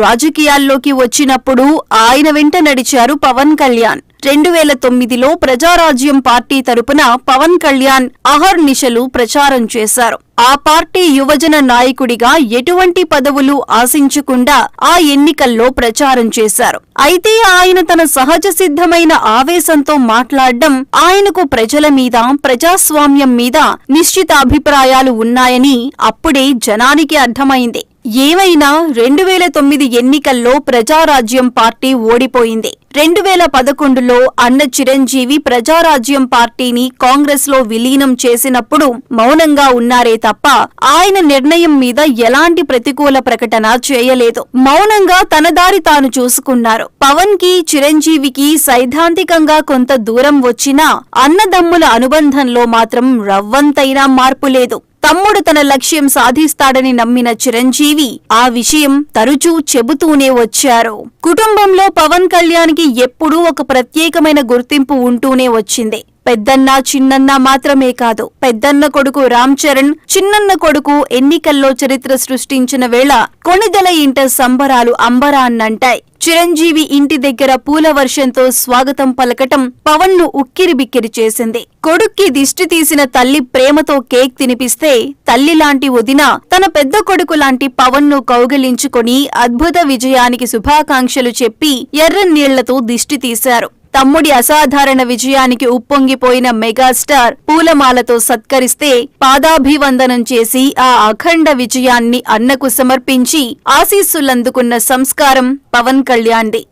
రాజకీయాల్లోకి వచ్చినప్పుడు ఆయన వెంట నడిచారు పవన్ కళ్యాణ్. 2009లో ప్రజారాజ్యం పార్టీ తరపున పవన్ కళ్యాణ్ అహర్నిశలు ప్రచారం చేశారు. ఆ పార్టీ యువజన నాయకుడిగా ఎటువంటి పదవులు ఆశించకుండా ఆ ఎన్నికల్లో ప్రచారం చేశారు. అయితే ఆయన తన సహజ సిద్ధమైన ఆవేశంతో మాట్లాడడం, ఆయనకు ప్రజల మీద, ప్రజాస్వామ్యం మీద నిశ్చిత అభిప్రాయాలు ఉన్నాయని అప్పుడే జనానికి అర్థమైంది. ఏమైనా 2009 ఎన్నికల్లో ప్రజారాజ్యం పార్టీ ఓడిపోయింది. 2011లో అన్న చిరంజీవి ప్రజారాజ్యం పార్టీని కాంగ్రెస్ లో విలీనం చేసినప్పుడు మౌనంగా ఉన్నారే తప్ప ఆయన నిర్ణయం మీద ఎలాంటి ప్రతికూల ప్రకటన చేయలేదు. మౌనంగా తన దారి తాను చూసుకున్నారు. పవన్ కి, చిరంజీవికి సైద్ధాంతికంగా కొంత దూరం వచ్చినా అన్నదమ్ముల అనుబంధంలో మాత్రం రవ్వంతైనా మార్పు లేదు. తమ్ముడు తన లక్ష్యం సాధిస్తాడని నమ్మిన చిరంజీవి ఆ విషయం తరచూ చెబుతూనే వచ్చారు. కుటుంబంలో పవన్ కళ్యాణ్కి ఎప్పుడూ ఒక ప్రత్యేకమైన గుర్తింపు ఉంటూనే వచ్చింది. పెద్దన్న, చిన్నన్న మాత్రమే కాదు, పెద్దన్న కొడుకు రామ్ చరణ్, చిన్నన్న కొడుకు ఎన్నికల్లో చరిత్ర సృష్టించిన వేళ కొణిదెల ఇంట సంబరాలు అంబరాన్నంటాయి. చిరంజీవి ఇంటి దగ్గర పూల వర్షంతో స్వాగతం పలకటం పవన్ ను ఉక్కిరిబిక్కిరి చేసింది. కొడుక్కి దిష్టి తీసిన తల్లి ప్రేమతో కేక్ తినిపిస్తే తల్లి లాంటి వదిన తన పెద్ద కొడుకు లాంటి పవన్ ను కౌగిలించుకొని అద్భుత విజయానికి శుభాకాంక్షలు చెప్పి ఎర్రనీళ్లతో దిష్టి తీశారు. తమ్ముడి అసాధారణ విజయానికి ఉప్పొంగిపోయిన మెగాస్టార్ పూలమాలతో సత్కరిస్తే పాదాభివందనం చేసి ఆ అఖండ విజయాన్ని అన్నకు సమర్పించి ఆశీస్సులందుకున్న సంస్కారం పవన్ కళ్యాణ్ది.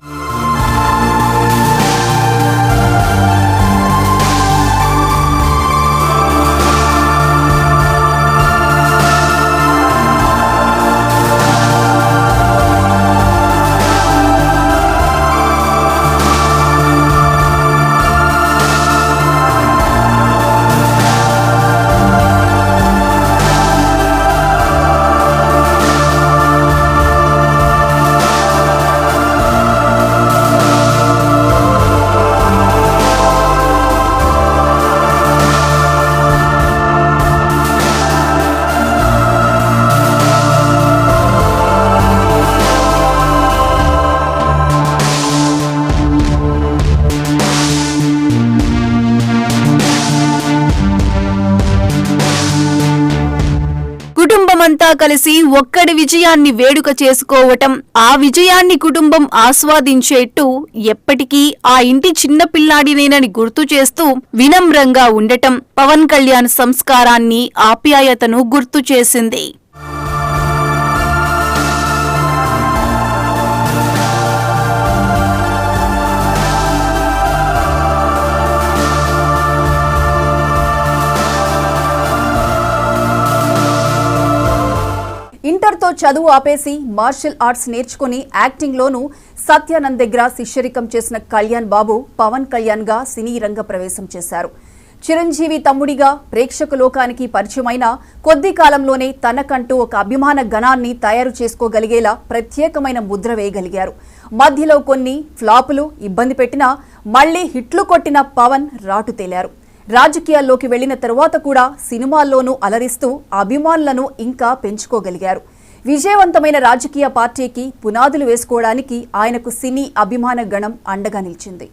కుటుంబమంతా కలిసి ఒక్కడి విజయాన్ని వేడుక చేసుకోవటం, ఆ విజయాన్ని కుటుంబం ఆస్వాదించేట్టు ఎప్పటికీ ఆ ఇంటి చిన్న పిల్లాడినేనని గుర్తు చేస్తూ వినమ్రంగా ఉండటం పవన్ కళ్యాణ్ సంస్కారాన్ని, ఆప్యాయతను గుర్తు చేసింది. ఇంటర్తో చదువు ఆపేసి మార్షల్ ఆర్ట్స్ నేర్చుకుని యాక్టింగ్లోనూ సత్యానంద్ దగ్గర శిష్యరికం చేసిన కళ్యాణ్ బాబు పవన్ కళ్యాణ్గా సినీ రంగ ప్రవేశం చేశారు. చిరంజీవి తమ్ముడిగా ప్రేక్షక లోకానికి పరిచయమైన కొద్ది కాలంలోనే తనకంటూ ఒక అభిమాన గణాన్ని తయారు చేసుకోగలిగేలా ప్రత్యేకమైన ముద్ర వేయగలిగారు. మధ్యలో కొన్ని ఫ్లాపులు ఇబ్బంది పెట్టినా మళ్లీ హిట్లు కొట్టిన పవన్ రాటు తేలారు. రాజకీయాల్లోకి వెళ్లిన తరువాత కూడా సినిమాల్లోనూ అలరిస్తూ అభిమానులను ఇంకా పెంచుకోగలిగారు. విజయవంతమైన రాజకీయ పార్టీకి పునాదులు వేసుకోవడానికి ఆయనకు సినీ అభిమాన గణం అండగా నిలిచింది.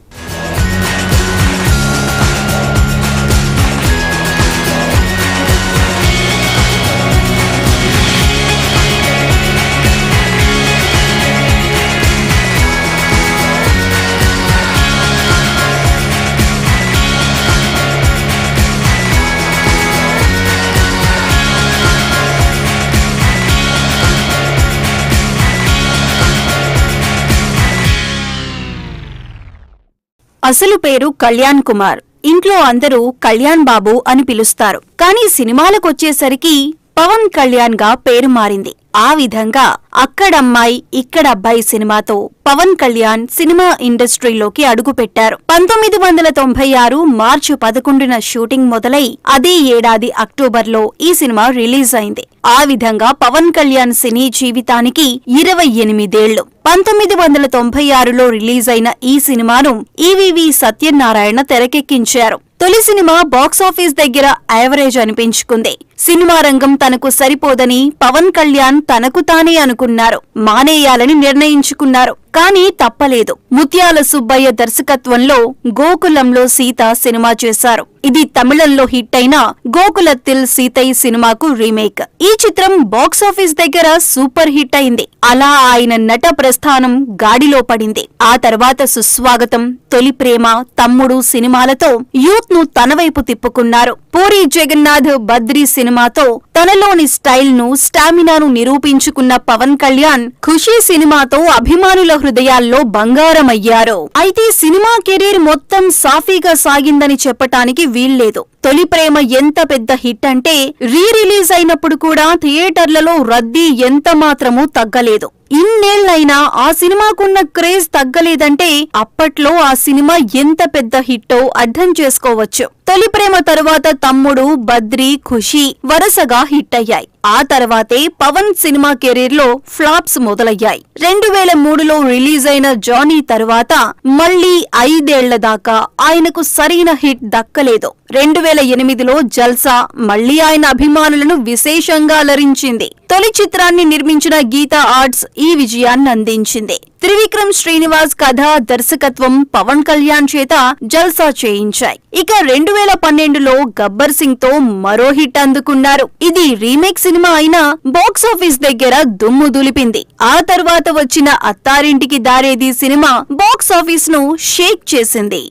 అసలు పేరు కళ్యాణ్ కుమార్. ఇంట్లో అందరూ కళ్యాణ్ బాబు అని పిలుస్తారు. కానీ సినిమాలకొచ్చేసరికి పవన్ కళ్యాణ్ గా పేరు మారింది. ఆ విధంగా అక్కడమ్మాయి ఇక్కడబ్బాయి సినిమాతో పవన్ కళ్యాణ్ సినిమా ఇండస్ట్రీలోకి అడుగుపెట్టారు. 1996 మార్చి 11న షూటింగ్ మొదలై అదే ఏడాది అక్టోబర్లో ఈ సినిమా రిలీజ్ అయింది. ఆ విధంగా పవన్ కళ్యాణ్ సినీ జీవితానికి 28 ఏళ్లు. 1996లో రిలీజ్ అయిన ఈ సినిమాను ఈవీవి సత్యనారాయణ తెరకెక్కించారు. తొలి సినిమా బాక్సాఫీస్ దగ్గర యావరేజ్ అనిపించుకుంది. సినిమా రంగం తనకు సరిపోదని పవన్ కళ్యాణ్ తనకు తానే అనుకున్నారు. మానేయాలని నిర్ణయించుకున్నారు. కానీ తప్పలేదు. ముత్యాల సుబ్బయ్య దర్శకత్వంలో గోకులంలో సీత సినిమా చేశారు. ఇది తమిళంలో హిట్ అయిన గోకులత్తిల్ సీతై సినిమాకు రీమేక్. ఈ చిత్రం బాక్సాఫీస్ దగ్గర సూపర్ హిట్ అయింది. అలా ఆయన నట ప్రస్థానం గాడిలో పడింది. ఆ తర్వాత సుస్వాగతం, తొలి ప్రేమ, తమ్ముడు సినిమాలతో యూత్ ను తన వైపు తిప్పుకున్నారు. పూరి జగన్నాథ్ బద్రీ సినిమాతో తనలోని స్టైల్ ను, స్టామినాను నిరూపించుకున్న పవన్ కళ్యాణ్ ఖుషీ సినిమాతో అభిమానుల హృదయాల్లో బంగారమయ్యారు. అయితే సినిమా కెరీర్ మొత్తం సాఫీగా సాగిందని చెప్పటానికి వీల్లేదు. తొలి ప్రేమ ఎంత పెద్ద హిట్ అంటే రిలీజ్ అయినప్పుడు కూడా థియేటర్లలో రద్దీ ఎంత మాత్రమూ తగ్గలేదు. ఇన్నేళ్లైనా ఆ సినిమాకున్న క్రేజ్ తగ్గలేదంటే అప్పట్లో ఆ సినిమా ఎంత పెద్ద హిట్టో అర్థం చేసుకోవచ్చు. తొలి ప్రేమ తరువాత తమ్ముడు, బద్రీ, ఖుషీ వరుసగా హిట్ అయ్యాయి. ఆ తర్వాతే పవన్ సినిమా కెరీర్ లో ఫ్లాప్స్ మొదలయ్యాయి. 2003లో రిలీజ్ అయిన జానీ తరువాత మళ్లీ 5 ఏళ్ల దాకా ఆయనకు సరైన హిట్ దక్కలేదు. 2008లో జల్సా మళ్లీ ఆయన అభిమానులను విశేషంగా అలరించింది. తొలి చిత్రాన్ని నిర్మించిన గీతా ఆర్ట్స్ ఈ విజయాన్ని అందించింది. త్రివిక్రమ్ శ్రీనివాస్ కథ, దర్శకత్వం పవన్ కళ్యాణ్ చేత జల్సా చేయించాయి. ఇక 2012లో గబ్బర్ సింగ్ తో మరో హిట్ అందుకున్నారు. ఇది రీమేక్ సినిమా అయినా బాక్సాఫీస్ దగ్గర దుమ్ము దులిపింది. ఆ తర్వాత వచ్చిన అత్తారింటికి దారేది సినిమా బాక్సాఫీస్ ను షేక్ చేసింది.